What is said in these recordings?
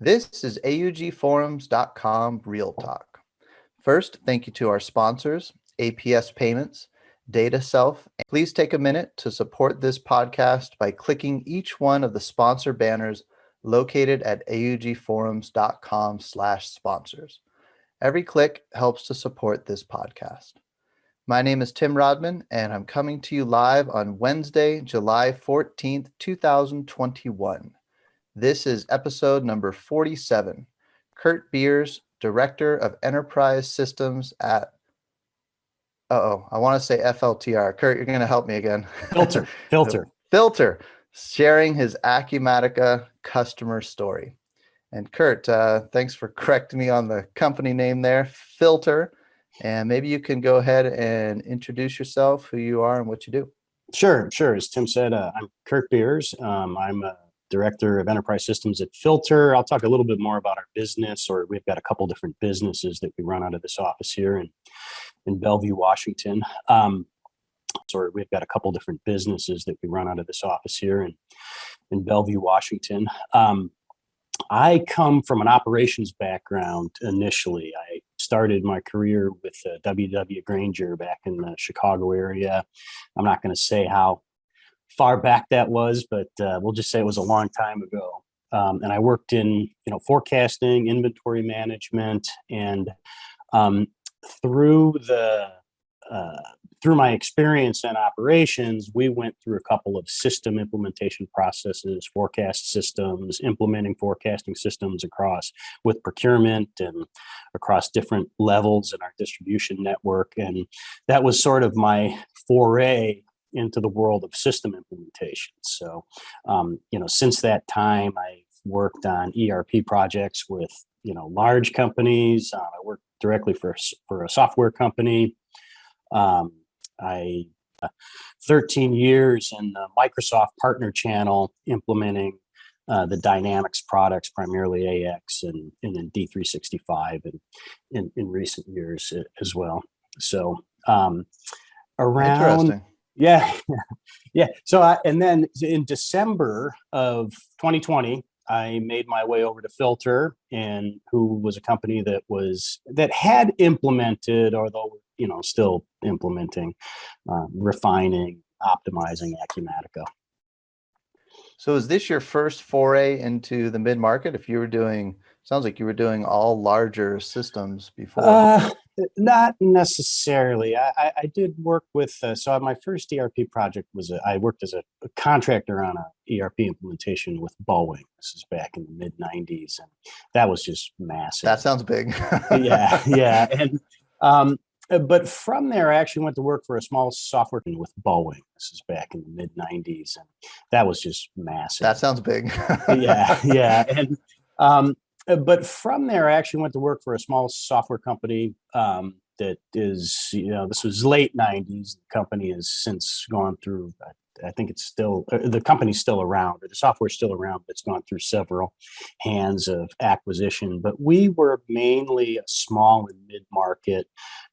This is AUGforums.com Real Talk. First, thank you to our sponsors, APS Payments, DataSelf. Please take a minute to support this podcast by clicking each one of the sponsor banners located at AUGforums.com/sponsors. Every click helps to support this podcast. My name is Tim Rodman, and I'm coming to you live on Wednesday, July 14th, 2021. This is episode number 47. Kurt Beers, Director of Enterprise Systems at, I want to say FLTR. Kurt, you're going to help me again. Filter. Sharing his Acumatica customer story. And Kurt, thanks for correcting me on the company name there, Filter. And maybe you can go ahead and introduce yourself, who you are and what you do. Sure. As Tim said, I'm Kurt Beers. I'm a Director of Enterprise Systems at Filter. I'll talk a little bit more about our business, or we've got a couple different businesses that we run out of this office here in Bellevue, Washington. I come from an operations background initially. I started my career with W.W. Granger back in the Chicago area. I'm not going to say how far back that was, but we'll just say it was a long time ago. And I worked in forecasting, inventory management, and through my experience in operations, we went through a couple of system implementation processes, forecast systems, implementing forecasting systems with procurement and across different levels in our distribution network. And that was sort of my foray into the world of system implementation. So, since that time, I've worked on ERP projects with, large companies. I worked directly for a software company. I 13 years in the Microsoft partner channel implementing the Dynamics products, primarily AX and then D365 and in recent years as well. So Interesting. Yeah. So and then in December of 2020, I made my way over to Filter, and who was a company that had implemented, although still implementing, refining, optimizing Acumatica. So is this your first foray into the mid-market? Sounds like you were doing all larger systems before. Not necessarily. I did work with, so my first ERP project I worked as a contractor on a ERP implementation with Boeing. This is back in the mid 90s. And that was just massive. That sounds big. Yeah. And, but from there, I actually went to work for a small software company with Boeing. This is back in the mid 90s. And that was just massive. That sounds big. Yeah. And, but from there, I actually went to work for a small software company that is, this was late 90s. The company has since gone through, I think it's still, the company's still around, or the software's still around, but it's gone through several hands of acquisition. But we were mainly a small and mid-market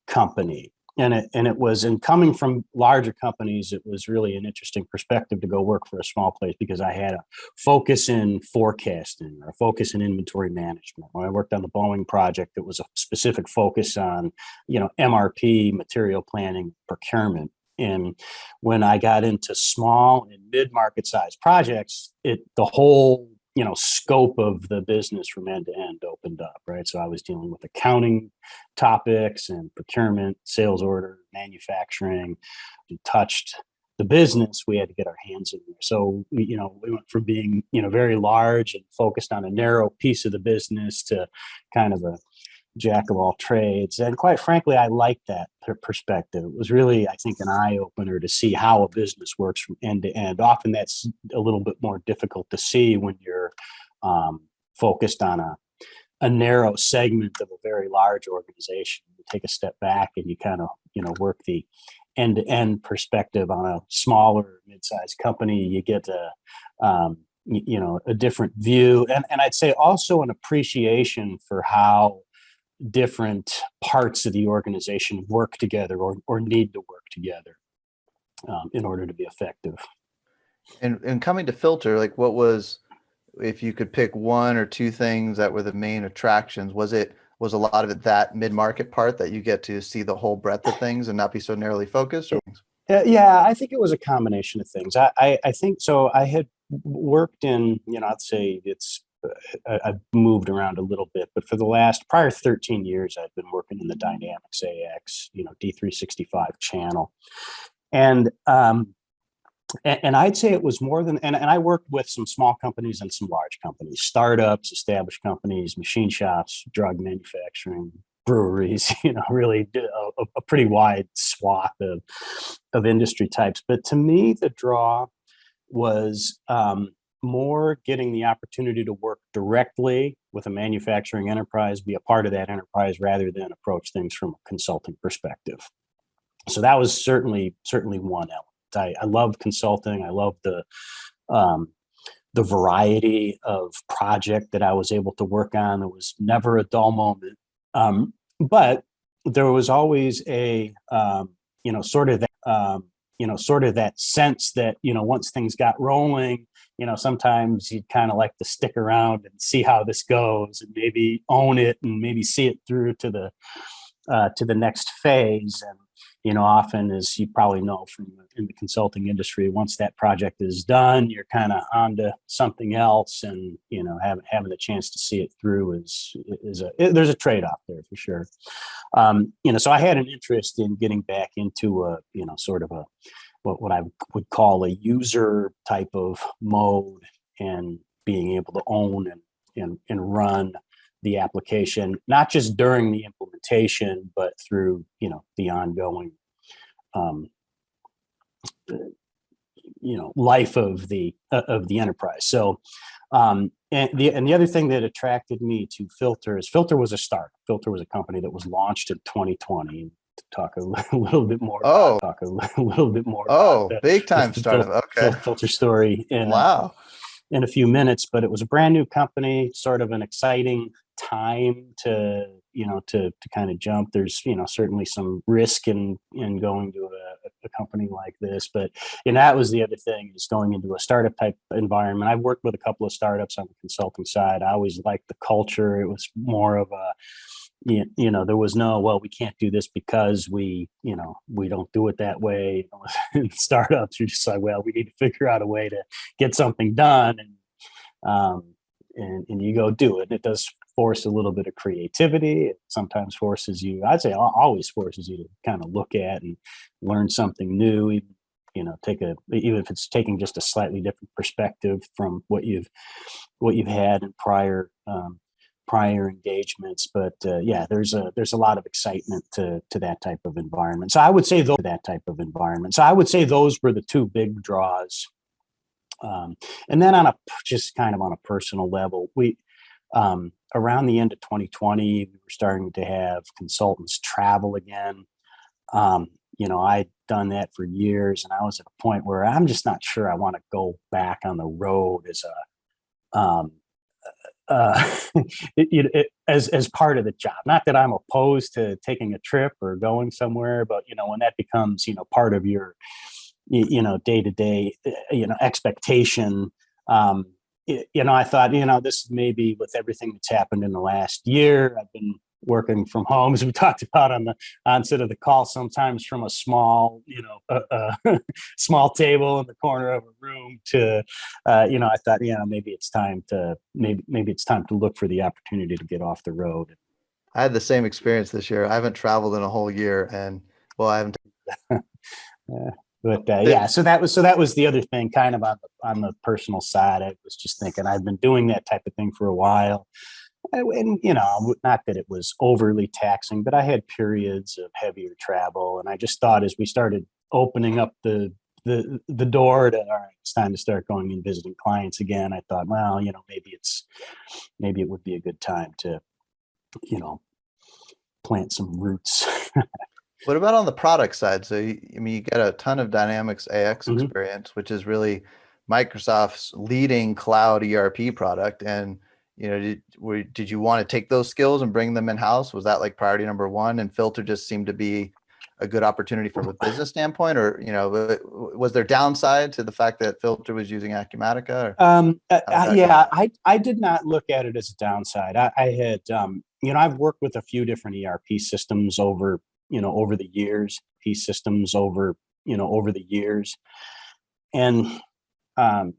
company. And it was, and coming from larger companies, it was really an interesting perspective to go work for a small place, because I had a focus in forecasting, or a focus in inventory management. When I worked on the Boeing project, it was a specific focus on, MRP, material planning, procurement. And when I got into small and mid-market size projects, the whole scope of the business from end to end opened up, right? So I was dealing with accounting topics and procurement, sales order, manufacturing. We touched the business, we had to get our hands in there. So we went from being, very large and focused on a narrow piece of the business to kind of a jack of all trades. And quite frankly, I liked that perspective. It was really, I think, an eye-opener to see how a business works from end to end. Often that's a little bit more difficult to see when you're focused on a narrow segment of a very large organization. You take a step back and you kind of, work the end-to-end perspective on a smaller, mid-sized company. You get a different view. And I'd say also an appreciation for how different parts of the organization work together or need to work together in order to be effective. And coming to Filter, like what was if you could pick one or two things that were the main attractions, was a lot of it that mid-market part that you get to see the whole breadth of things and not be so narrowly focused? Or Yeah, I think it was a combination of things. I think so. I had worked in, I'd say I've moved around a little bit, but for the prior 13 years, I've been working in the Dynamics AX, D365 channel. And I'd say it was more than, and I worked with some small companies and some large companies, startups, established companies, machine shops, drug manufacturing, breweries, really a pretty wide swath of industry types. But to me, the draw was more getting the opportunity to work directly with a manufacturing enterprise, be a part of that enterprise rather than approach things from a consulting perspective. So that was certainly one element. I love consulting. I love the variety of project that I was able to work on. There was never a dull moment, but there was always a sort of that sense that once things got rolling, sometimes you'd kind of like to stick around and see how this goes, and maybe own it, and maybe see it through to the next phase. And often, as you probably know from in the consulting industry, once that project is done, you're kind of on to something else, and having the chance to see it through there's a trade-off there for sure. So I had an interest in getting back into sort of what I would call a user type of mode, and being able to own and run the application, not just during the implementation, but through the ongoing life of the enterprise. So and the other thing that attracted me to Filter is Filter was a startup. Filter was a company that was launched in 2020. To talk a little bit more oh, about big time the startup. Okay. Filter story Wow. in a few minutes. But it was a brand new company, sort of an exciting time to kind of jump. There's certainly some risk in going to a company like this, but that was the other thing, is going into a startup type environment. I've worked with a couple of startups on the consulting side. I always liked the culture. It was more of a there was no, well, we can't do this because we don't do it that way. In startups, you're just like, well, we need to figure out a way to get something done, and you go do it. It does force a little bit of creativity. It sometimes forces you, I'd say always forces you to kind of look at and learn something new, even if it's taking just a slightly different perspective from what you've had in prior engagements. But there's a lot of excitement to that type of environment. So I would say those were the two big draws. And then just kind of on a personal level, we around the end of 2020, we were starting to have consultants travel again. I'd done that for years, and I was at a point where I'm just not sure I want to go back on the road as as part of the job. Not that I'm opposed to taking a trip or going somewhere, but when that becomes part of your day-to-day expectation. I thought, this maybe with everything that's happened in the last year, I've been working from home, as we talked about on the onset of the call, sometimes from a small, small table in the corner of a room to, I thought, maybe it's time to look for the opportunity to get off the road. I had the same experience this year. I haven't traveled in a whole year, and well, I haven't. But so that was the other thing, kind of on the personal side. I was just thinking, I've been doing that type of thing for a while, and not that it was overly taxing, but I had periods of heavier travel, and I just thought, as we started opening up the door to, all right, it's time to start going and visiting clients again, I thought, well, maybe it would be a good time to plant some roots. What about on the product side? So, you get a ton of Dynamics AX Mhm. experience, which is really Microsoft's leading cloud ERP product. And, did you want to take those skills and bring them in-house? Was that like priority number one? And Filter just seemed to be a good opportunity from a business standpoint, or was there downside to the fact that Filter was using Acumatica? Or how did that go? Yeah, I did not look at it as a downside. I had, I've worked with a few different ERP systems over the years, over the years. And, I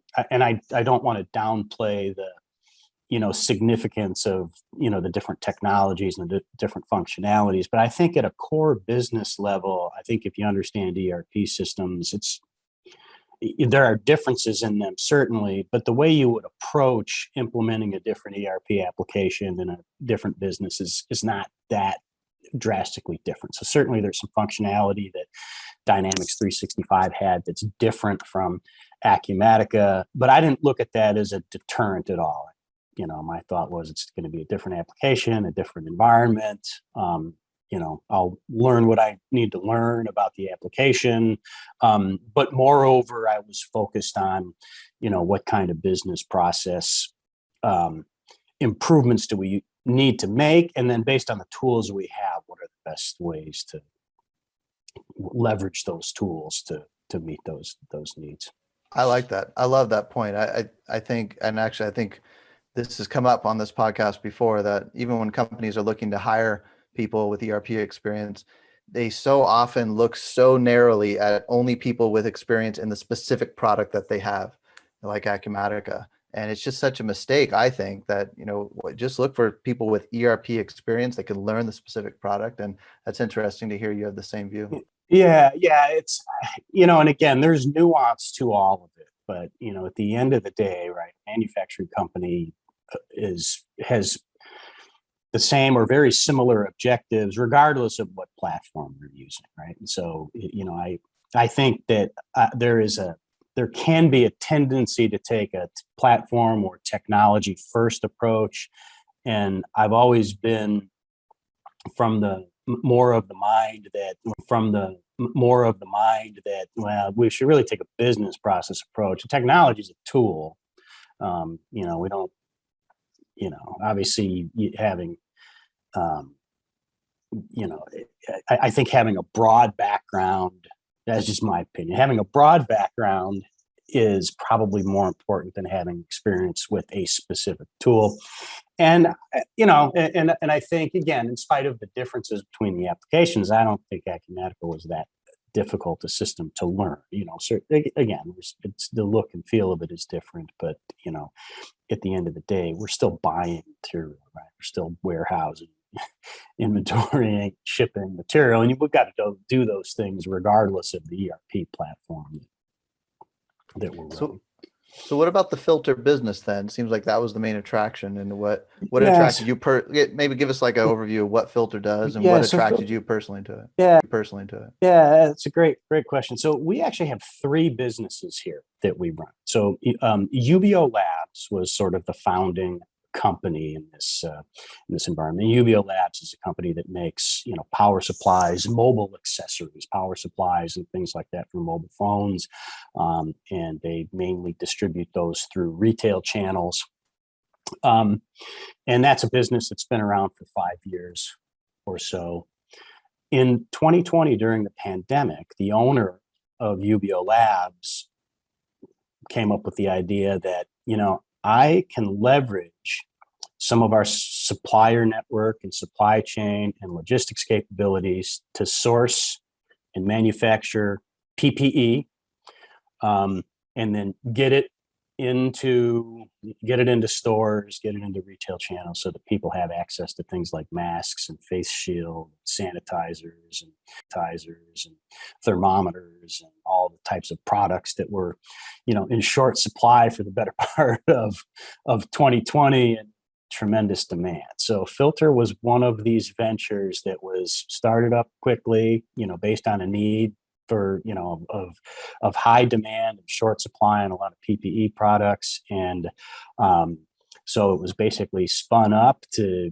don't want to downplay the, significance of, the different technologies and the different functionalities. But I think at a core business level, I think if you understand ERP systems, there are differences in them, certainly, but the way you would approach implementing a different ERP application in a different business is not that drastically different. So certainly there's some functionality that Dynamics 365 had that's different from Acumatica, but I didn't look at that as a deterrent at all. My thought was it's going to be a different application, a different environment. I'll learn what I need to learn about the application. But moreover, I was focused on, what kind of business process improvements do we need to make? And then based on the tools we have, what are the best ways to leverage those tools to meet those needs? I like that. I love that point. I think, and actually, I think this has come up on this podcast before, that even when companies are looking to hire people with ERP experience, they so often look so narrowly at only people with experience in the specific product that they have, like Acumatica. And it's just such a mistake, I think, that, just look for people with ERP experience that can learn the specific product. And that's interesting to hear you have the same view. Yeah, it's, and again, there's nuance to all of it, but, at the end of the day, right, manufacturing company has the same or very similar objectives, regardless of what platform they're using, right? And so, I think that there can be a tendency to take a platform or technology first approach, and I've always been from the more of the mind that well, we should really take a business process approach. Technology is a tool. We don't, obviously having, I think having a broad background, that's just my opinion. Having a broad background is probably more important than having experience with a specific tool. And, and I think, again, in spite of the differences between the applications, I don't think Acumatica was that difficult a system to learn. So again, it's the look and feel of it is different, but, at the end of the day, we're still buying material, right? We're still warehousing, inventorying, shipping material, and we've got to do those things regardless of the ERP platform that we're running. So what about the Filter business then? Seems like that was the main attraction. And what Yes. attracted you maybe give us like an overview of what Filter does and Yeah, what so attracted you personally to it. Yeah. Yeah, that's a great question. So we actually have three businesses here that we run. So UBO Labs was sort of the founding company in this environment. UBO Labs is a company that makes power supplies, mobile accessories, power supplies, and things like that for mobile phones, and they mainly distribute those through retail channels. And that's a business that's been around for 5 years or so. In 2020, during the pandemic, the owner of UBO Labs came up with the idea that, I can leverage some of our supplier network and supply chain and logistics capabilities to source and manufacture PPE, and then get it into stores, get it into retail channels so that people have access to things like masks and face shield, sanitizers and thermometers and all the types of products that were, in short supply for the better part of 2020 and tremendous demand. So Filter was one of these ventures that was started up quickly, based on a need for of high demand and short supply on a lot of PPE products, and so it was basically spun up to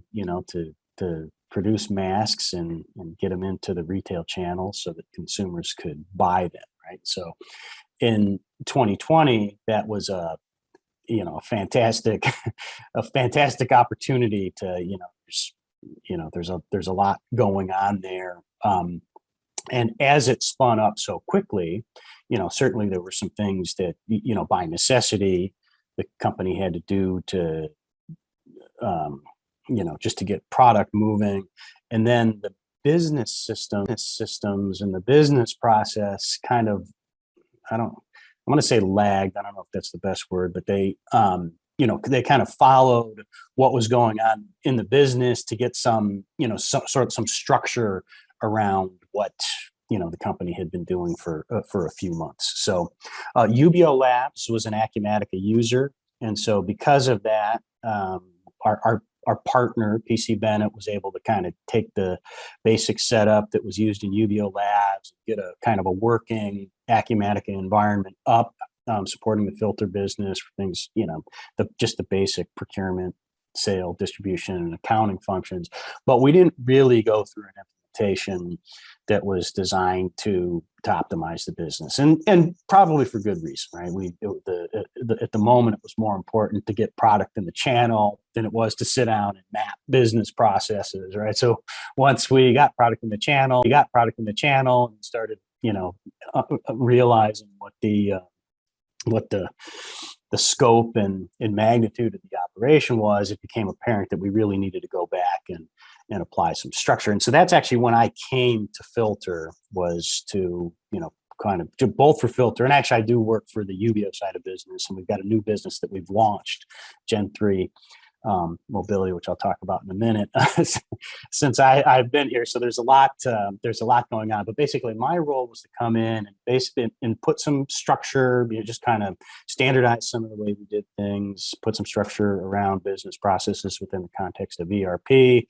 produce masks and get them into the retail channel so that consumers could buy them, right? So in 2020, that was a fantastic opportunity to there's a lot going on there. And as it spun up so quickly, certainly there were some things that, by necessity, the company had to do to, just to get product moving. And then the systems and the business process kind of, I want to say lagged. I don't know if that's the best word, but they kind of followed what was going on in the business to get some, some structure around what the company had been doing for a few months. So UBO Labs was an Acumatica user, and so because of that, our partner PC Bennett was able to kind of take the basic setup that was used in UBO Labs, get a kind of a working Acumatica environment up, supporting the filter business for things, just the basic procurement, sale, distribution, and accounting functions. But we didn't really go through an implementation that was designed to optimize the business, and probably for good reason, right? At the moment, it was more important to get product in the channel than it was to sit down and map business processes, right? So once we got product in the channel, and started, realizing what the scope and magnitude of the operation was, it became apparent that we really needed to go back and apply some structure. And so that's actually when I came to Filter, was to, kind of both for Filter, and actually I do work for the UBO side of business, and we've got a new business that we've launched, Gen 3 mobility, which I'll talk about in a minute, since I've been here. So there's a lot going on. But basically, my role was to come in and basically and put some structure, just kind of standardize some of the way we did things, put some structure around business processes within the context of ERP,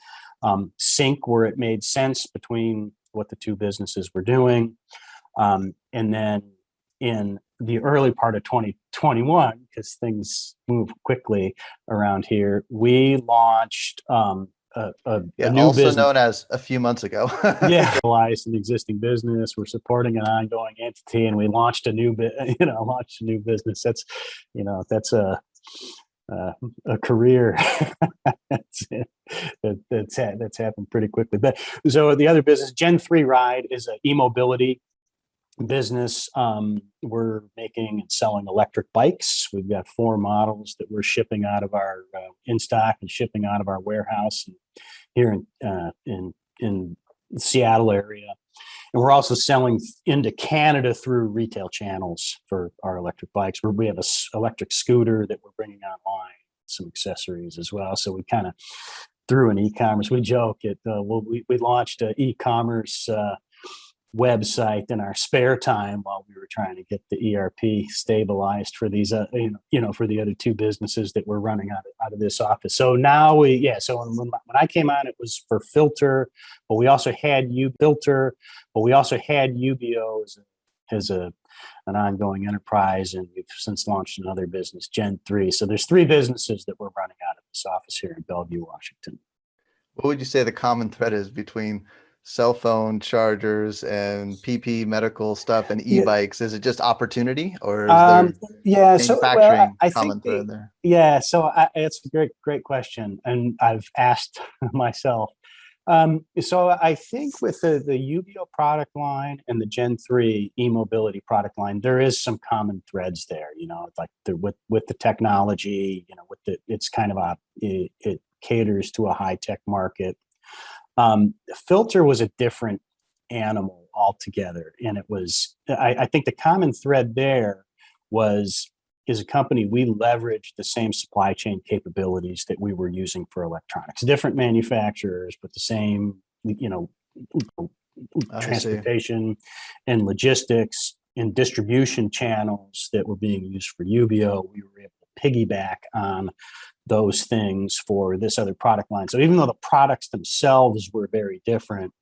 sync where it made sense between what the two businesses were doing, and then in the early part of 2021, because things move quickly around here, we launched a new also business. known as a few months ago. Yeah, an existing business. We're supporting an ongoing entity, and we launched a new business. That's a career that's happened pretty quickly. But so the other business, Gen 3 Ride, is an e-mobility business. We're making and selling electric bikes. We've got 4 models that we're shipping out of our in stock and shipping out of our warehouse here in the Seattle area. And we're also selling into Canada through retail channels for our electric bikes. We have an electric scooter that we're bringing online, some accessories as well. So we kind of through an e-commerce. We joke it. We launched an e-commerce website in our spare time while we were trying to get the ERP stabilized for these, for the other 2 businesses that we're running out of this office. So now so when I came on, it was for Filter, but we also had UBO as an ongoing enterprise, and we've since launched another business, Gen 3. So there's 3 businesses that we're running out of this office here in Bellevue, Washington. What would you say the common thread is between cell phone chargers and PP medical stuff and e-bikes? Is it just opportunity, or is there manufacturing common thread there? Yeah, so it's a great question, and I've asked myself. So I think with the UBO product line and the Gen 3 e-mobility product line, there is some common threads there. Like with the technology, it's kind of it caters to a high tech market. Filter was a different animal altogether, and it was. I think the common thread there is a company, we leveraged the same supply chain capabilities that we were using for electronics. Different manufacturers, but the same, transportation and logistics and distribution channels that were being used for UBO. We were able to piggyback on those things for this other product line. So even though the products themselves were very different,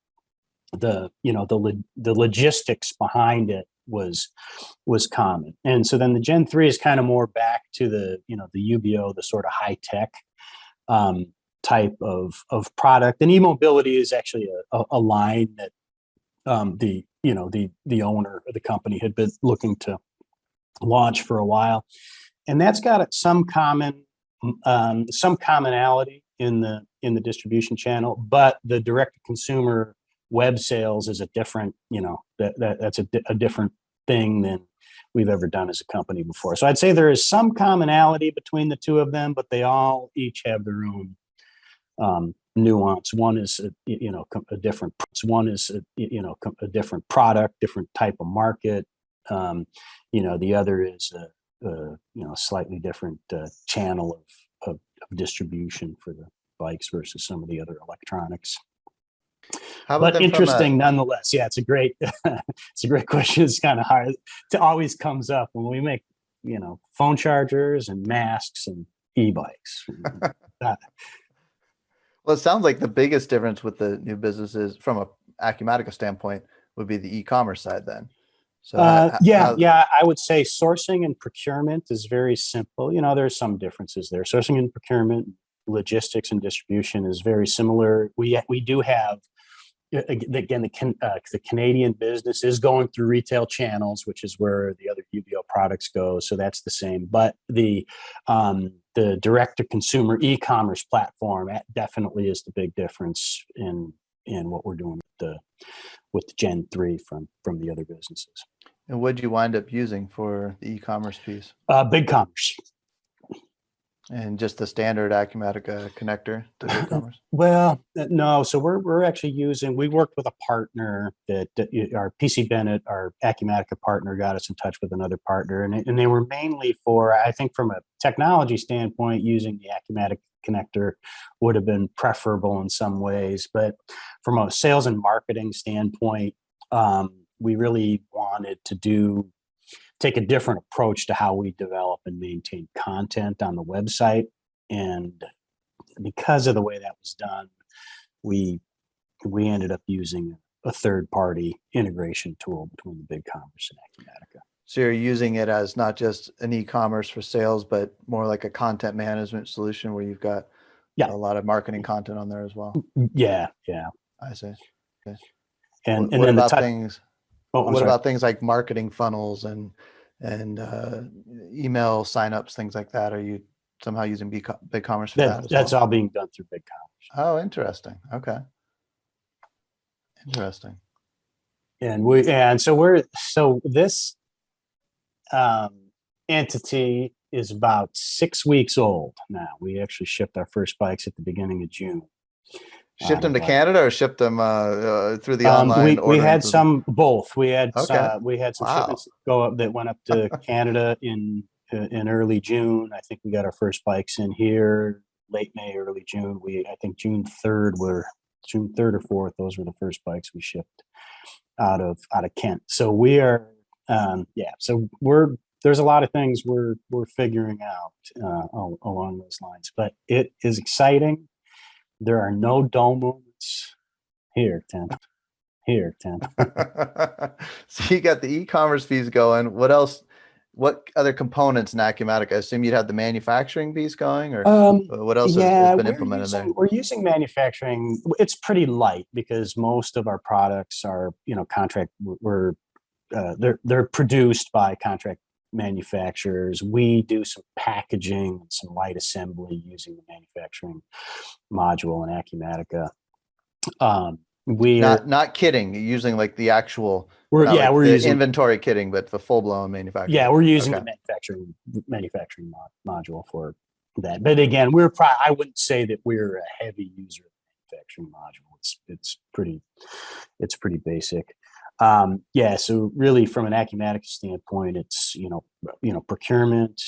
the logistics behind it was common. And so then the Gen 3 is kind of more back to the UBO, the sort of high tech type of product. And e-mobility is actually a line that the owner of the company had been looking to launch for a while, and that's got some commonality in the distribution channel, but the direct to consumer web sales is a different, that's a different thing than we've ever done as a company before. So I'd say there is some commonality between the two of them, but they all each have their own nuance. One is a different. One is a different product, different type of market. The other is a slightly different channel of distribution for the bikes versus some of the other electronics. How about But them interesting nonetheless. Yeah, it's a great question. It's kind of hard. It always comes up when we make phone chargers and masks and e-bikes. Well, it sounds like the biggest difference with the new businesses from a Acumatica standpoint would be the e-commerce side then. So I would say sourcing and procurement is very simple. There's some differences there. Sourcing and procurement, logistics and distribution is very similar. We do have, again, the Canadian business is going through retail channels, which is where the other UBO products go. So that's the same. But the direct to consumer e-commerce platform definitely is the big difference in what we're doing with the Gen 3 from the other businesses. And what did you wind up using for the e-commerce piece? BigCommerce. And just the standard Acumatica connector to BigCommerce? Well, no. So we're actually we worked with a partner that our PC Bennett, our Acumatica partner, got us in touch with another partner. And they were mainly for, I think from a technology standpoint, using the Acumatica connector would have been preferable in some ways. But from a sales and marketing standpoint, we really wanted to take a different approach to how we develop and maintain content on the website. And because of the way that was done, we ended up using a third-party integration tool between the BigCommerce and Acumatica. So you're using it as not just an e-commerce for sales, but more like a content management solution where you've got a lot of marketing content on there as well. Yeah. I see. Okay. And what then about things? What about things like marketing funnels and email signups, things like that? Are you somehow using BigCommerce for that as that's well? all being done through BigCommerce. Oh, interesting. Okay. Interesting. So this entity is about 6 weeks old now. We actually shipped our first bikes at the beginning of June. Shipped them to Canada or shipped them through the online? We had some both. We had some Wow. shipments go up that went up to Canada in early June. I think we got our first bikes in here late May, early June. I think June 3rd or 4th. Those were the first bikes we shipped out of Kent. So we are So there's a lot of things we're figuring out along those lines, but it is exciting. There are no dull moments here, Tim. So you got the e-commerce fees going. What else? What other components in Acumatica? I assume you'd have the manufacturing piece going, or what else has been implemented there? We're using manufacturing. It's pretty light because most of our products are, contract. They're produced by contract manufacturers. We do some packaging and some light assembly using the manufacturing module in Acumatica. Not kitting, using like the actual we're using inventory kitting, but the full-blown manufacturing. Yeah, we're using the manufacturing module for that. But again, I wouldn't say that we're a heavy user of the manufacturing module. It's pretty basic. So really from an Acumatica standpoint, it's procurement.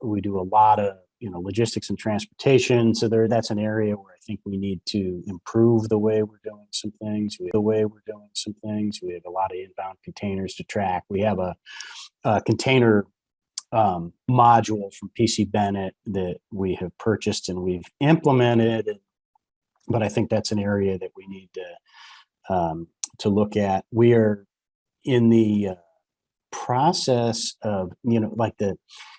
We do a lot of logistics and transportation. So that's an area where I think we need to improve the way we're doing some things. We have a lot of inbound containers to track. We have a container module from PC Bennett that we have purchased and we've implemented. But I think that's an area that we need to look at. We are in the process of,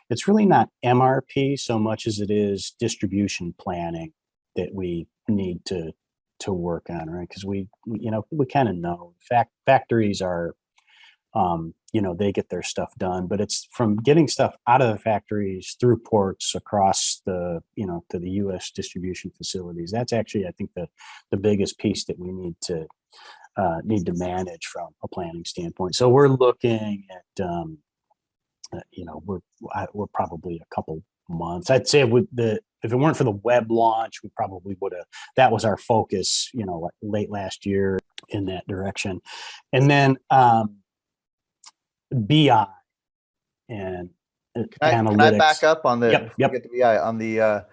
it's really not MRP so much as it is distribution planning that we need to work on, right? Because we kind of know factories are, they get their stuff done, but it's from getting stuff out of the factories through ports across to the U.S. distribution facilities. That's actually, I think, the biggest piece that we need to need to manage from a planning standpoint. So we're looking at we're probably a couple months. I'd say if it weren't for the web launch, we probably would have. That was our focus, like late last year in that direction, and then BI and Can I back analytics. up on the Yep, before we yep. get to BI on the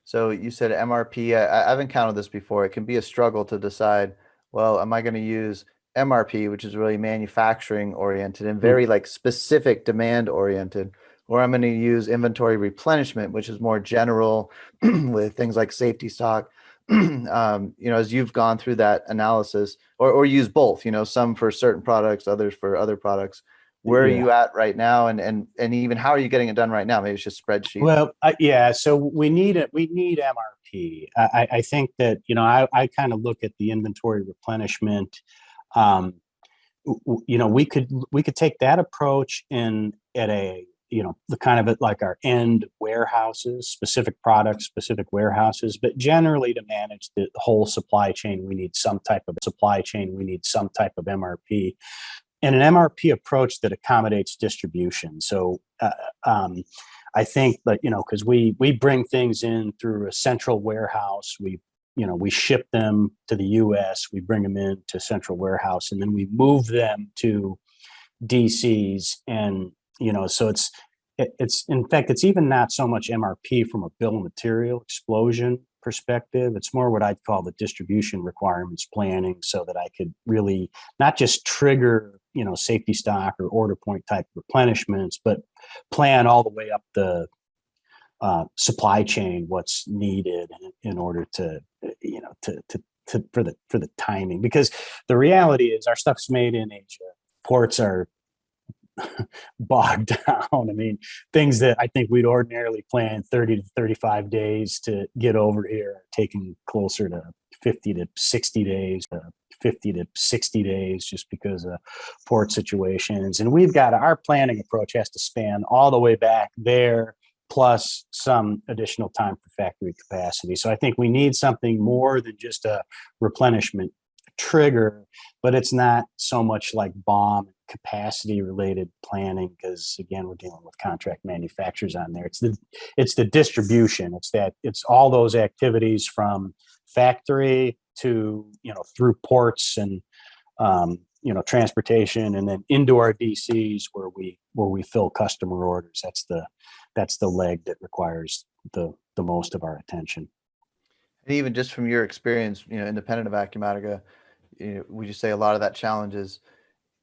so you said MRP. I've encountered this before. It can be a struggle to decide, well, am I going to use MRP, which is really manufacturing oriented and Mm. very like specific demand oriented, or I'm going to use inventory replenishment, which is more general with things like safety stock. As you've gone through that analysis, or use both, some for certain products, others for other products. Where are Yeah. you at right now, and even how are you getting it done right now? Maybe it's just spreadsheets. Well, yeah. So we need MRP. I think that I kind of look at the inventory replenishment. Um, we could take that approach in at a the kind of it like our end warehouses, specific products, specific warehouses. But generally, to manage the whole supply chain, we need some type of MRP, and an MRP approach that accommodates distribution. So I think that because we bring things in through a central warehouse, we ship them to the U.S., we bring them in to central warehouse, and then we move them to DCs, and so it's in fact it's even not so much MRP from a bill of material explosion perspective. It's more what I'd call the distribution requirements planning, so that I could really not just trigger safety stock or order point type replenishments, but plan all the way up the supply chain what's needed in order to for the timing. Because the reality is our stuff's made in Asia. Ports are bogged down. I mean, things that I think we'd ordinarily plan 30 to 35 days to get over here are taking closer to 50 to 60 days just because of port situations. And we've got our planning approach has to span all the way back there, plus some additional time for factory capacity. So I think we need something more than just a replenishment trigger, but it's not so much like bomb capacity related planning, because again, we're dealing with contract manufacturers on there. It's the distribution. It's all those activities from factory to through ports and transportation, and then into our DCs where we fill customer orders. That's the leg that requires the most of our attention. And even just from your experience, independent of Acumatica, would you say a lot of that challenge is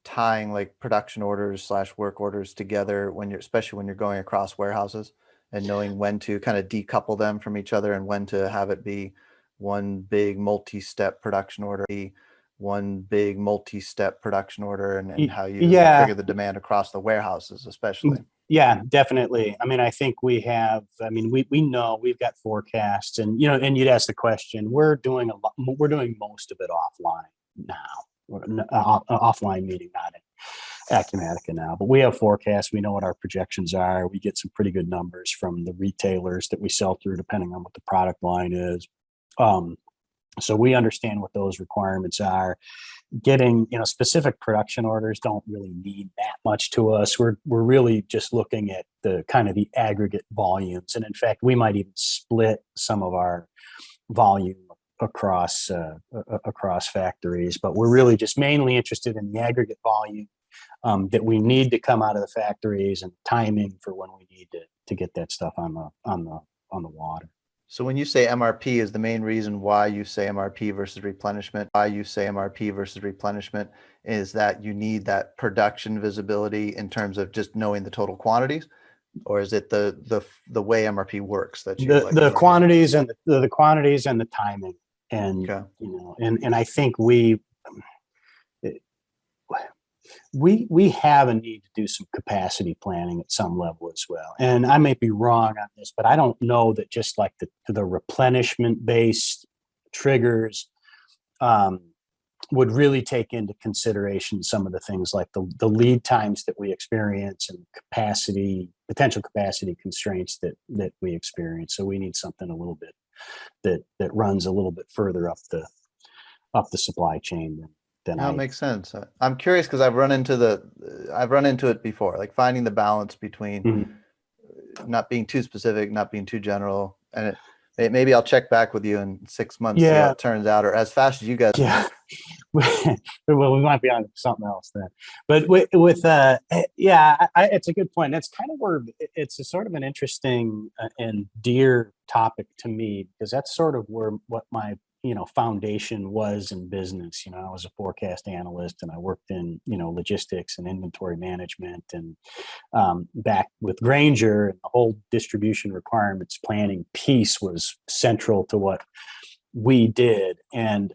tying like production orders slash work orders together especially when you're going across warehouses, and knowing when to kind of decouple them from each other and when to have it be one big multi-step production order, and how you Yeah, trigger the demand across the warehouses, especially. yeah, definitely. I mean, I think we know we've got forecasts, and and you'd ask the question. We're doing most of it offline now. Offline meaning not in Acumatica now, but we have forecasts. We know what our projections are. We get some pretty good numbers from the retailers that we sell through, depending on what the product line is. So we understand what those requirements are. Getting specific production orders don't really mean that much to us. We're really just looking at the kind of the aggregate volumes, and in fact, we might even split some of our volume across factories. But we're really just mainly interested in the aggregate volume that we need to come out of the factories, and timing for when we need to get that stuff on the water. So when you say MRP, is the main reason why you say MRP versus replenishment, is that you need that production visibility in terms of just knowing the total quantities, or is it the way MRP works that you like? The quantities and the quantities and the timing, and Okay. and I think we have a need to do some capacity planning at some level as well. And I may be wrong on this, but I don't know that just like the replenishment based triggers would really take into consideration some of the things like the lead times that we experience, and potential capacity constraints that we experience. So we need something a little bit that runs a little bit further up the supply chain than No, it I. makes sense. I'm curious because I've run into it before, like finding the balance between Mhm. not being too specific, not being too general, and maybe I'll check back with you in 6 months, see how Yeah, it turns out, or as fast as you guys. yeah. Well, we might be on something else then. But yeah, it's a good point. That's kind of where it's a sort of an interesting and dear topic to me, because that's sort of where what my foundation was in business. I was a forecast analyst, and I worked in logistics and inventory management, and back with Granger, and the whole distribution requirements planning piece was central to what we did. And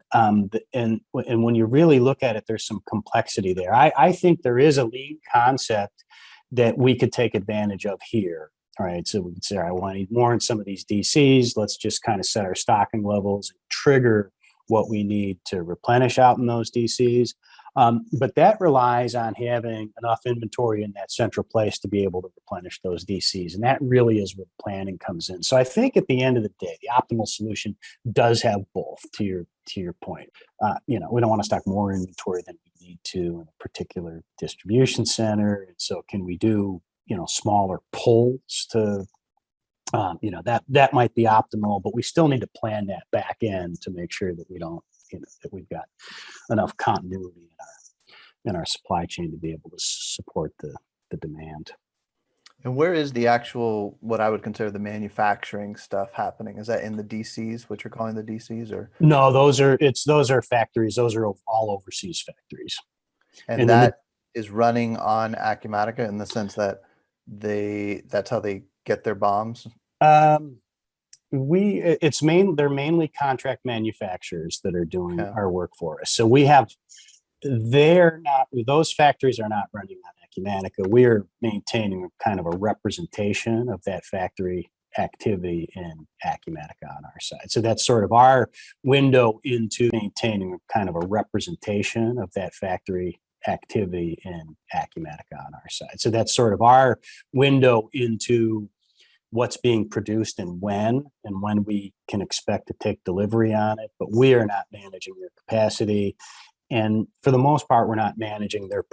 when you really look at it, there's some complexity there. I think there is a lean concept that we could take advantage of here. All right, so we could say, all right, well, I need more in some of these DCs. Let's just kind of set our stocking levels and trigger what we need to replenish out in those DCs. But that relies on having enough inventory in that central place to be able to replenish those DCs. And that really is where planning comes in. So I think at the end of the day, the optimal solution does have both, to your point. We don't want to stock more inventory than we need to in a particular distribution center. And so can we do, smaller pulls to that might be optimal, but we still need to plan that back end to make sure that we don't, that we've got enough continuity in our supply chain to be able to support the demand. And where is the actual, what I would consider the manufacturing stuff happening? Is that in the DCs, what you're calling the DCs, or? No, those are factories. Those are all overseas factories. And And then that is running on Acumatica in the sense that that's how they get their bombs. they're mainly contract manufacturers that are doing Okay. our work for us. So we have they're not those factories are not running on Acumatica. We're maintaining kind of a representation of that factory activity in Acumatica on our side. So that's sort of our window into maintaining kind of a representation of that factory activity in Acumatica on our side. So that's sort of our window into what's being produced and when we can expect to take delivery on it. But we are not managing their capacity. And for the most part, we're not managing their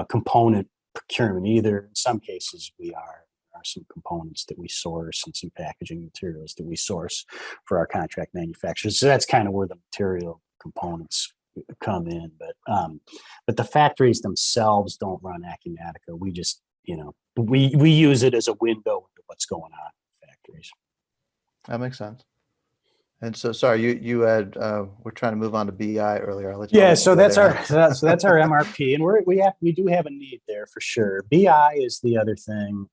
component procurement either. In some cases, we are. There are some components that we source and some packaging materials that we source for our contract manufacturers. So that's kind of where the material components come in. But the factories themselves don't run Acumatica. We just, we use it as a window into what's going on in factories. That makes sense. And so, sorry, you had we're trying to move on to BI earlier. I'll Yeah, let you so go that's there. that's our MRP, and we do have a need there for sure. BI is the other thing.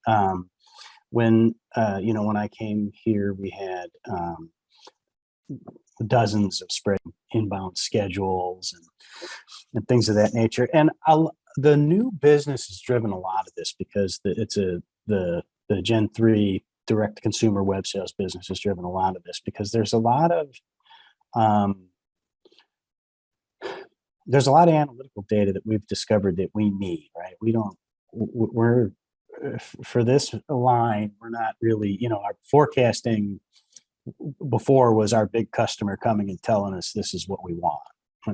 When I came here, we had dozens of spread inbound schedules and things of that nature. And the new business has driven a lot of this because the Gen 3 direct to consumer web sales business has driven a lot of this because there's a lot of analytical data that we've discovered that we need, right? We're for this line, we're not really, our forecasting before was our big customer coming and telling us this is what we want.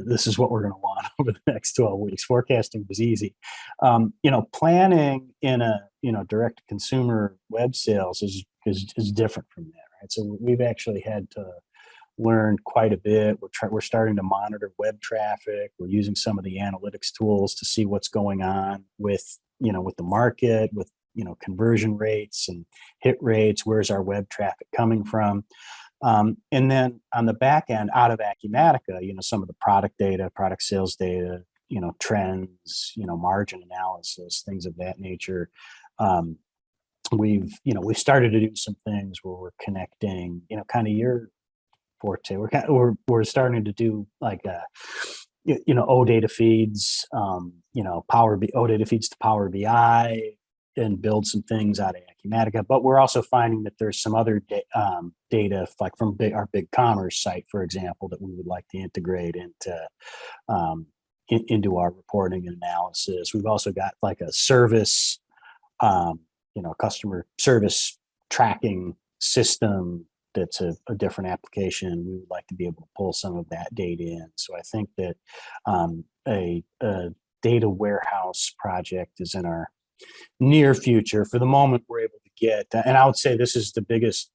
This is what we're going to want over the next 12 weeks. Forecasting was easy. Planning in a, direct to consumer web sales is different from that, right? So we've actually had to learn quite a bit. We're starting to monitor web traffic. We're using some of the analytics tools to see what's going on with the market, with, conversion rates and hit rates. Where's our web traffic coming from? And then on the back end, out of Acumatica, some of the product data, product sales data, trends, margin analysis, things of that nature. We've started to do some things where we're connecting, kind of your forte. We're starting to do like OData feeds, OData feeds to Power BI and build some things out of Acumatica. But we're also finding that there's some other data, like from our big commerce site, for example, that we would like to integrate into our reporting and analysis. We've also got like a customer service tracking system that's a different application. We would like to be able to pull some of that data in. So I think that a data warehouse project is in our near future. For the moment, we're able to get, and I would say this is the biggest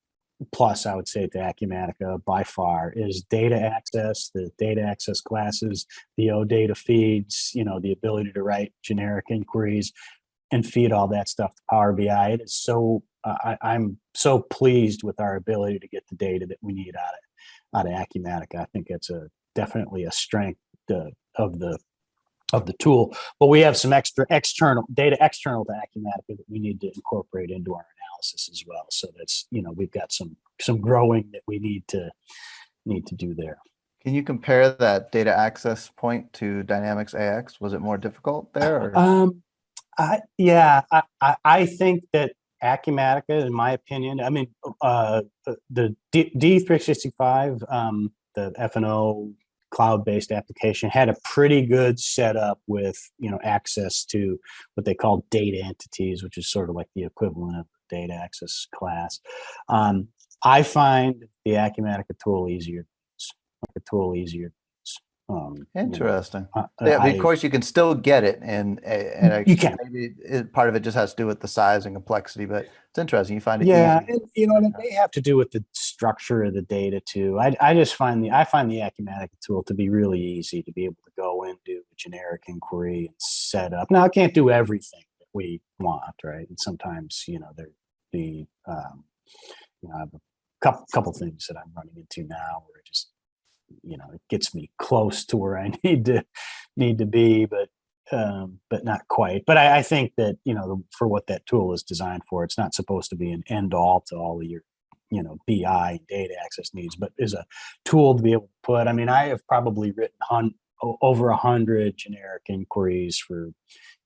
plus I would say to Acumatica by far is data access, the data access classes, the OData feeds, the ability to write generic inquiries and feed all that stuff to Power BI. It is so I'm so pleased with our ability to get the data that we need out of Acumatica. I think it's definitely a strength of the tool, but we have some extra external data external to Acumatica that we need to incorporate into our analysis as well. So that's we've got some growing that we need to do there. Can you compare that data access point to Dynamics AX? Was it more difficult there? I think that Acumatica, in my opinion, I mean, the D365, the F&O cloud-based application had a pretty good setup with, access to what they call data entities, which is sort of like the equivalent of data access class. I find the Acumatica tool easier, Interesting. Yeah, but of course you can still get it, and you can. maybe part of it just has to do with the size and complexity. But it's interesting. You find it Yeah, easy. and it may have to do with the structure of the data too. I just find the Acumatica tool to be really easy to be able to go and do a generic inquiry and set up. Now, I can't do everything that we want, right? And sometimes, I have a couple things that I'm running into now where it just it gets me close to where I need to be, but not quite. But I think that for what that tool is designed for, it's not supposed to be an end all to all of your BI data access needs, but is a tool to be able to put. I mean, I have probably written over 100 generic inquiries for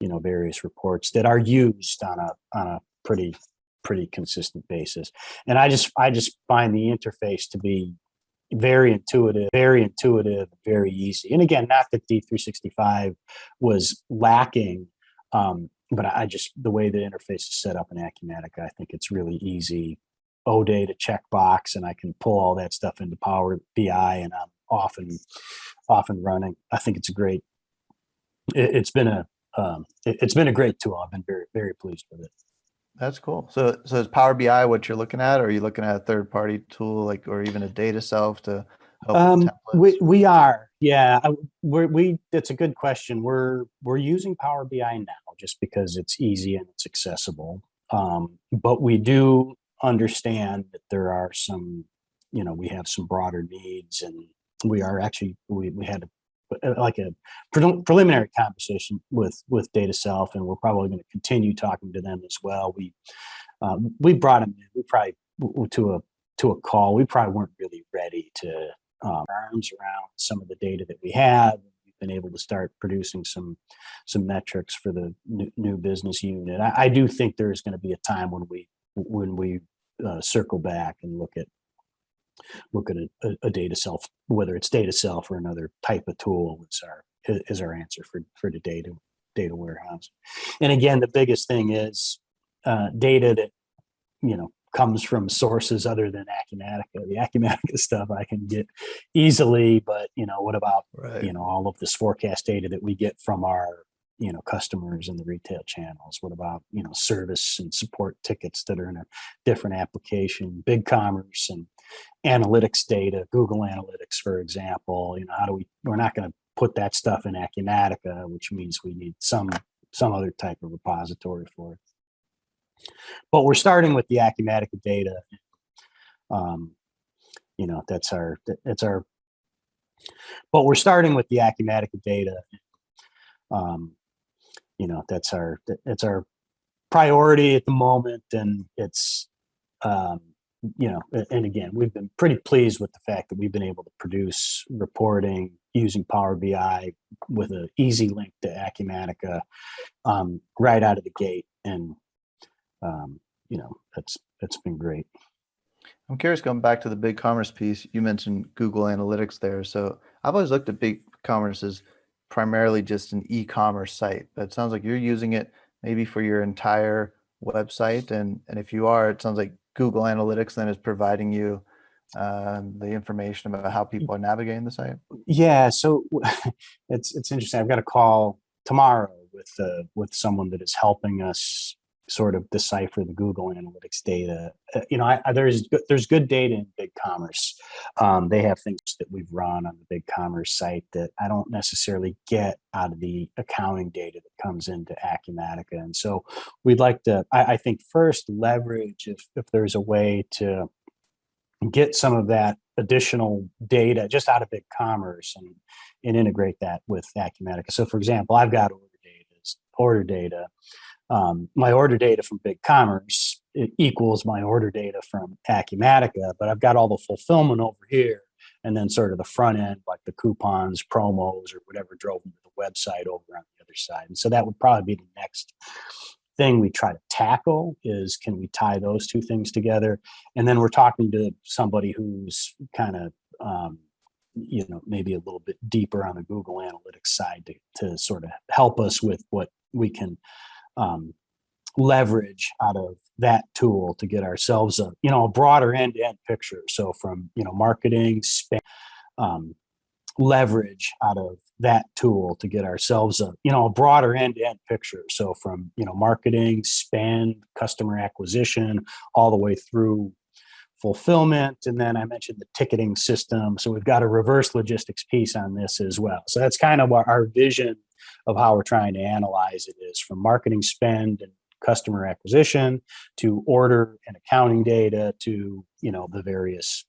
various reports that are used on a pretty consistent basis, and I just find the interface to be very intuitive, very easy. And again, not that D365 was lacking, but I just, the way the interface is set up in Acumatica, I think it's really easy. OData checkbox, and I can pull all that stuff into Power BI, and I'm off and running. I think it's a great. It's been a great tool. I've been very, very pleased with it. That's cool. So is Power BI what you're looking at, or are you looking at a third-party tool or even a data self to help with templates? We are, yeah. That's a good question. We're using Power BI now just because it's easy and it's accessible. But we do understand that there are some, we have some broader needs, and we are actually we had a preliminary conversation with Data Self, and we're probably going to continue talking to them as well. We brought them in. We probably to a call. We probably weren't really ready to arms around some of the data that we have. We've been able to start producing some metrics for the new business unit. I do think there is going to be a time when we circle back and look at a data self, whether it's data self or another type of tool is our answer for the data warehouse. And again, the biggest thing is data that comes from sources other than Acumatica. The Acumatica stuff I can get easily, but what about all of this forecast data that we get from our customers in the retail channels? What about service and support tickets that are in a different application, big commerce and analytics data, Google Analytics, for example? We're not going to put that stuff in Acumatica, which means we need some other type of repository for it. But we're starting with the Acumatica data. But we're starting with the Acumatica data. That's our priority at the moment, and it's and again, we've been pretty pleased with the fact that we've been able to produce reporting using Power BI with an easy link to Acumatica right out of the gate, and that's been great. I'm curious, going back to the big commerce piece, you mentioned Google Analytics there. So I've always looked at big commerce as primarily just an e-commerce site, but it sounds like you're using it maybe for your entire website. And if you are, it sounds like Google Analytics then is providing you the information about how people are navigating the site? Yeah, so it's interesting. I've got a call tomorrow with someone that is helping us sort of decipher the Google Analytics data. There's good data in BigCommerce. They have things that we've run on the BigCommerce site that I don't necessarily get out of the accounting data that comes into Acumatica, and so we'd like to. I think first leverage if there's a way to get some of that additional data just out of BigCommerce and integrate that with Acumatica. So, for example, I've got order data. My order data from BigCommerce it equals my order data from Acumatica, but I've got all the fulfillment over here, and then sort of the front end, like the coupons, promos, or whatever drove them to the website over on the other side. And so that would probably be the next thing we try to tackle is can we tie those two things together? And then we're talking to somebody who's kind of maybe a little bit deeper on the Google Analytics side to sort of help us with what we can leverage out of that tool to get ourselves a broader end-to-end picture. So from marketing, spend, leverage out of that tool to get ourselves a broader end-to-end picture. So from marketing, spend, customer acquisition, all the way through fulfillment. And then I mentioned the ticketing system. So we've got a reverse logistics piece on this as well. So that's kind of our vision of how we're trying to analyze it is from marketing spend and customer acquisition to order and accounting data to the various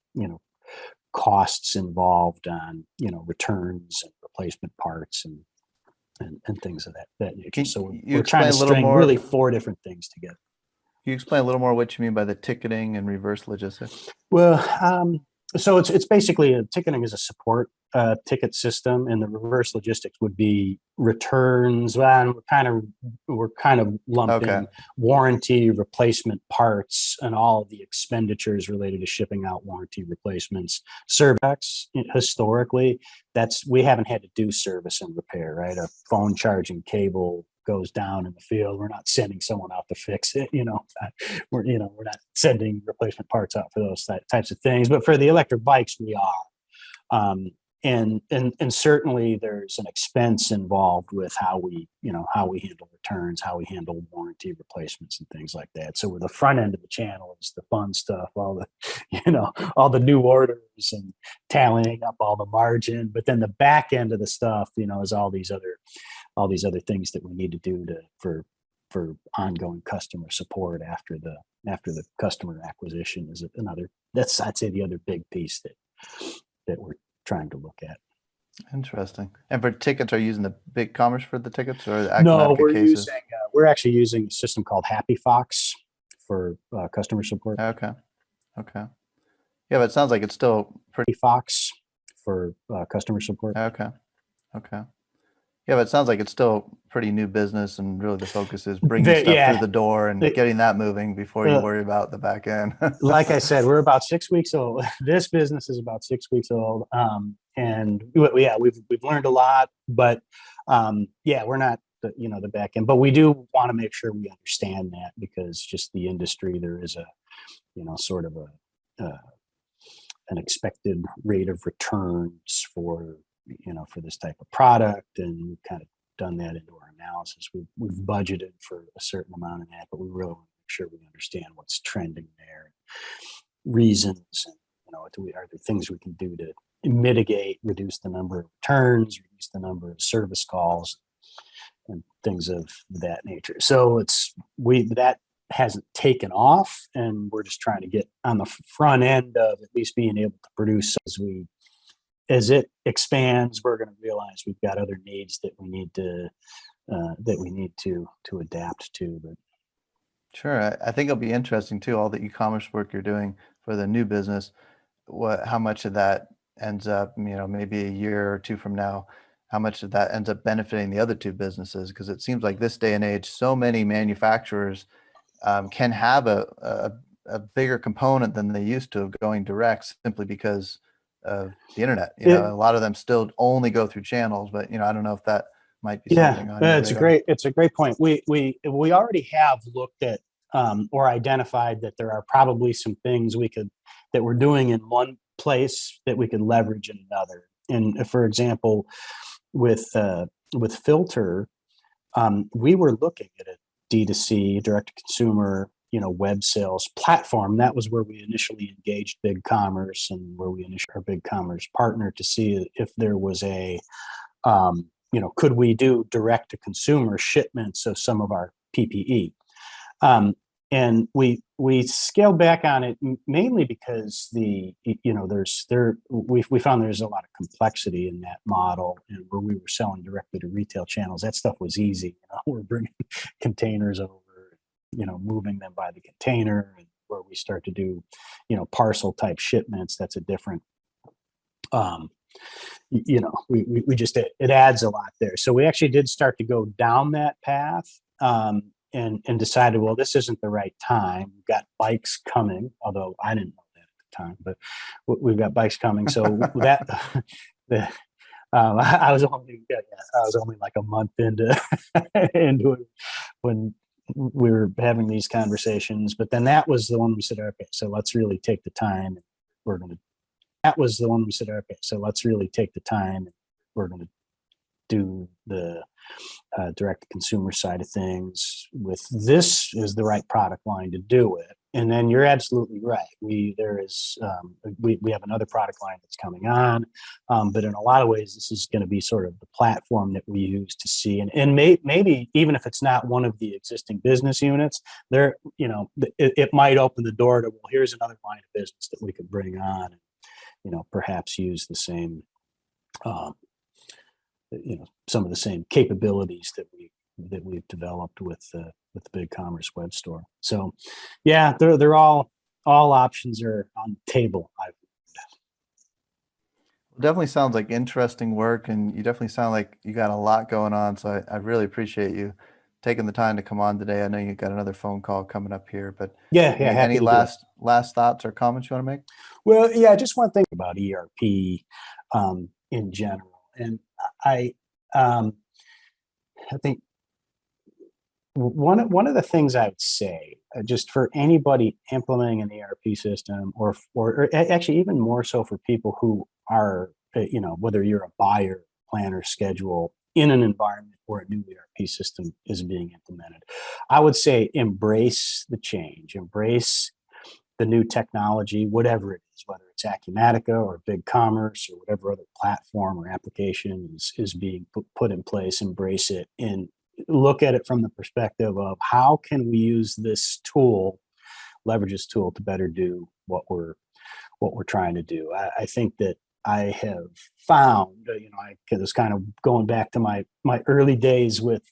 costs involved on returns and replacement parts and things of that nature. So we're trying to string really 4 different things together. Can you explain a little more what you mean by the ticketing and reverse logistics? Well, so it's basically ticketing is a support ticket system, and the reverse logistics would be returns. And we're kind of lumping warranty, replacement parts, and all of the expenditures related to shipping out warranty replacements. Service historically, we haven't had to do service and repair, right? A phone charging cable goes down in the field. We're not sending someone out to fix it. We're not sending replacement parts out for those types of things. But for the electric bikes, we are. And certainly there's an expense involved with how we handle returns, how we handle warranty replacements and things like that. So with the front end of the channel is the fun stuff, all the new orders and tallying up all the margin. But then the back end of the stuff, is all these other things that we need to do for ongoing customer support after the customer acquisition is another. That's I'd say the other big piece that we're trying to look at. Interesting. And for tickets, are you using the BigCommerce for the tickets or the No, cases? We're actually using a system called Happy Fox for customer support. Okay. Yeah, but it sounds like it's still pretty Fox for customer support. Okay. Yeah, but it sounds like it's still pretty new business, and really the focus is bringing stuff through the door and getting that moving before you worry about the back end. Like I said, we're about 6 weeks old. This business is about 6 weeks old, and we've learned a lot. But we're not the back end, but we do want to make sure we understand that because just the industry, there is a sort of an expected rate of returns for this type of product, and we've kind of done that into our analysis. We've budgeted for a certain amount of that, but we really want to make sure we understand what's trending there, reasons, and are there things we can do to mitigate, reduce the number of returns, reduce the number of service calls, and things of that nature. So that hasn't taken off, and we're just trying to get on the front end of at least being able to produce as it expands. We're going to realize we've got other needs that we need to adapt to. But sure, I think it'll be interesting too. All the e-commerce work you're doing for the new business, how much of that ends up, maybe a year or two from now, how much of that ends up benefiting the other two businesses? Because it seems like this day and age, so many manufacturers can have a bigger component than they used to of going direct simply because of the internet. A lot of them still only go through channels, but I don't know if that might be something on your radar. It's a great point. We already have looked at or identified that there are probably some things we could that we're doing in one place that we could leverage in another. And for example, with Filter, we were looking at a D2C, direct to consumer, web sales platform. That was where we initially engaged BigCommerce and where we initially our BigCommerce partner to see if there was could we do direct to consumer shipments of some of our PPE. And we scaled back on it mainly because we found there's a lot of complexity in that model, and where we were selling directly to retail channels, that stuff was easy. We're bringing containers over, moving them by the container, and where we start to do, parcel type shipments, that's a different, we just, it adds a lot there. So we actually did start to go down that path. And decided, well, this isn't the right time. We've got bikes coming, although I didn't know that at the time, but we've got bikes coming. So I was only like a month into into it when we were having these conversations. But then that was the one we said, okay, so let's really take the time. We're going to. That was the one we said, okay, so let's really take the time. We're going to do the direct consumer side of things. With this is the right product line to do it. And then you're absolutely right. We have another product line that's coming on, but in a lot of ways, this is going to be sort of the platform that we use to see, and maybe even if it's not one of the existing business units, there, it might open the door to, well, here's another line of business that we could bring on, and, perhaps use the same, some of the same capabilities that we've developed with the BigCommerce web store. So, yeah, they're all options are on the table. Definitely sounds like interesting work, and you definitely sound like you got a lot going on. So I really appreciate you taking the time to come on today. I know you got another phone call coming up here, but any last thoughts or comments you want to make? Well, yeah, I just want to think about ERP in general, and I think one of the things I would say, just for anybody implementing an ERP system, or actually even more so for people who are, whether you're a buyer, planner, schedule in an environment where a new ERP system is being implemented, I would say embrace the change, embrace the new technology, whatever it is, whether it's Acumatica or BigCommerce or whatever other platform or application is being put in place. Embrace it and look at it from the perspective of how can we use this tool, leverage this tool to better do what we're trying to do. I think that I have found, I was kind of going back to my early days with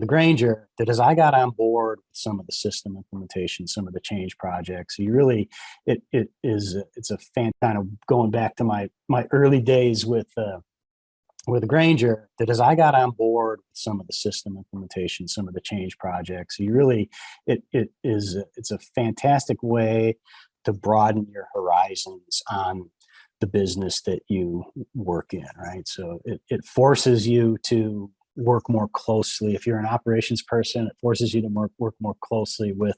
Granger, that as I got on board with some of the system implementation, some of the change projects, it's a fan kind of going back to my early days with Granger, that as I got on board with some of the system implementation, some of the change projects, it's a fantastic way to broaden your horizons on the business that you work in, right? So it forces you to work more closely. If you're an operations person, it forces you to work more closely with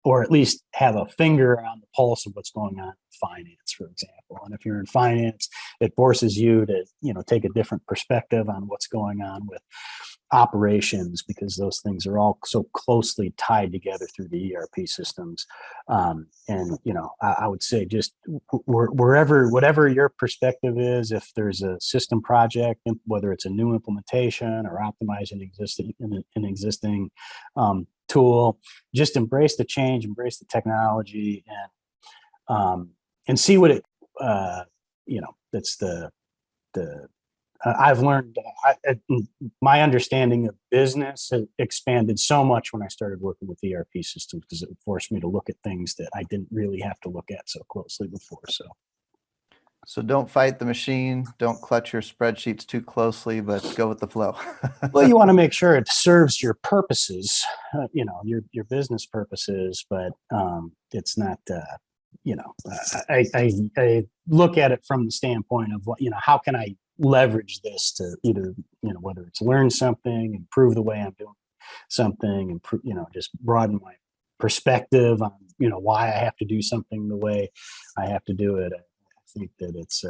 or at least have a finger on the pulse of what's going on in finance, for example. And if you're in finance, it forces you to, take a different perspective on what's going on with operations, because those things are all so closely tied together through the ERP systems. I would say just whatever your perspective is, if there's a system project, whether it's a new implementation or optimizing an existing tool, just embrace the change, embrace the technology, and see what it, that's the I've learned, my understanding of business has expanded so much when I started working with ERP systems, because it forced me to look at things that I didn't really have to look at so closely before. So don't fight the machine. Don't clutch your spreadsheets too closely, but go with the flow. Well, you want to make sure it serves your purposes, your business purposes, but it's not, I look at it from the standpoint of how can I leverage this to either, whether it's learn something, improve the way I'm doing something, improve, just broaden perspective on, why I have to do something the way I have to do it. I think that it's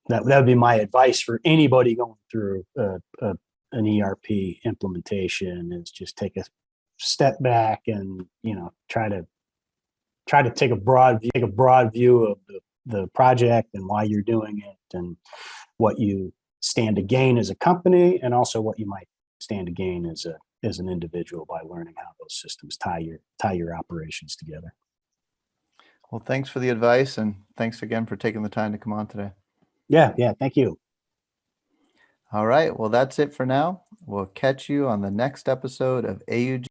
that would be my advice for anybody going through an ERP implementation, is just take a step back and try to take a broad view of the project and why you're doing it, and what you stand to gain as a company, and also what you might stand to gain as an individual by learning how those systems tie your operations together. Well, thanks for the advice, and thanks again for taking the time to come on today. Yeah, thank you. All right, well, that's it for now. We'll catch you on the next episode of AUG